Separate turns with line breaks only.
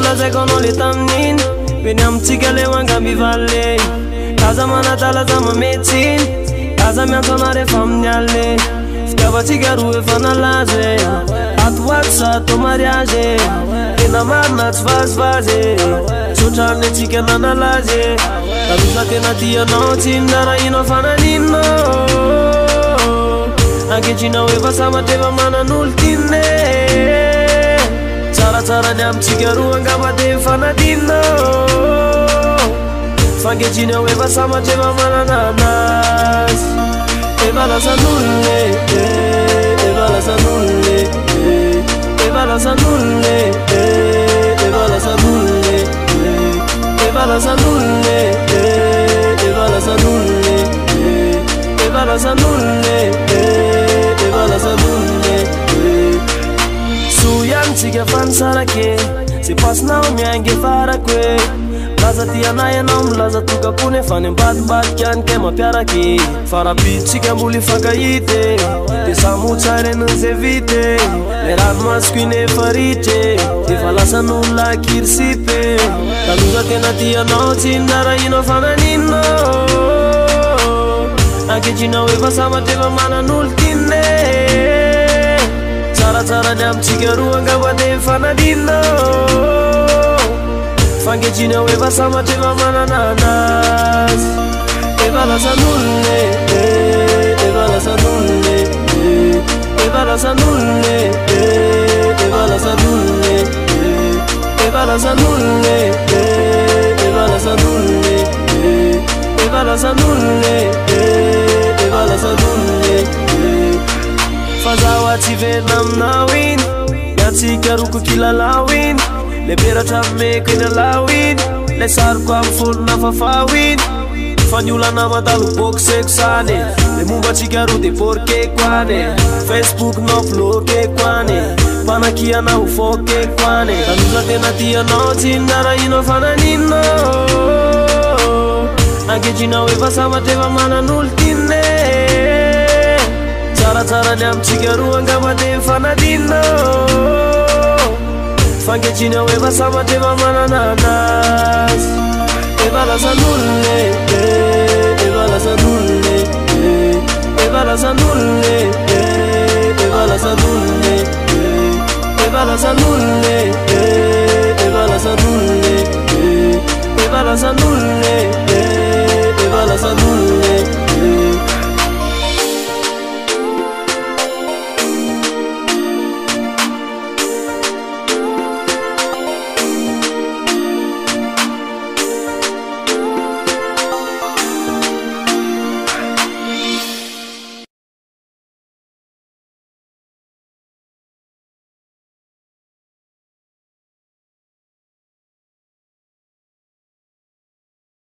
lazaiko anao le tamin'iny Veny amintsika le mangamby valle Aza manatalaza mametsiny Aza miantso ana rehefa amin'ny alle Fitiavatsika roa efa nalaza Atoato sa atao mariage Tena marina tsy vazivazy Sotrany atsika nanalazy Tarosa tena tianao tsy minarahino fananinao Anketrina efa samatra efa manan'olo tine Tsaratsarany amintsika roa angamba dia fanadinao Fanketrina efa samatra efa manananazy Efa lasan'olona Efa lasan'olona Efa lasan'olona Efa lasan'olona Efa lasan'olona Efa lasan'olona Efa lasan'olona Efa lasan'olona So ihany tsika fa nisarake Zay pasinao miaingy farako e Laza tianay ianao milaza tokako nefa ny ambadibadika any ke mampiaraky Farabitsika mbola ifankahity Dia samotsara en'izay vity Le ranomasiko iny efa ritry Efa lasan'olona kirsipy Taloza tena tianao tsy minarahino fananinao Anketrina efa samatra efa manan'olo tine Tsaratsarany amintsika roa angamba dia fanadinao Fanketrina efa samatra efa manananazy Efa lasan'olona Efa lasan'olona Efa lasan'olona Efa lasan'olona Efa lasan'olona Efa lasan'olona Efa lasan'olona Efa lasan'olona Fa zaho atsy verina aminao iny Miatsika roko kilalao iny Le peratra ameko eny alao iny Le sariko amin'ny folona fafao iny Fa ny olana mandalo bokiseko sany Le momba tsika roa dia porkeko any Facebook nao blokeko any Mpanakiana ho fokeko any Tanoza tena tianao tsy minarahino fananinao Anketrina efa samatra efa manan'olo tine Tsaratsarany amintsika roa angamba dia fanadinao Fanketrina efa samatra efa manananazy Efa lasan'olona Efa lasan'olona Efa lasan'olona Efa lasan'olona Efa lasan'olona Efa lasan'olona Efa lasan'olona Efa lasan'olona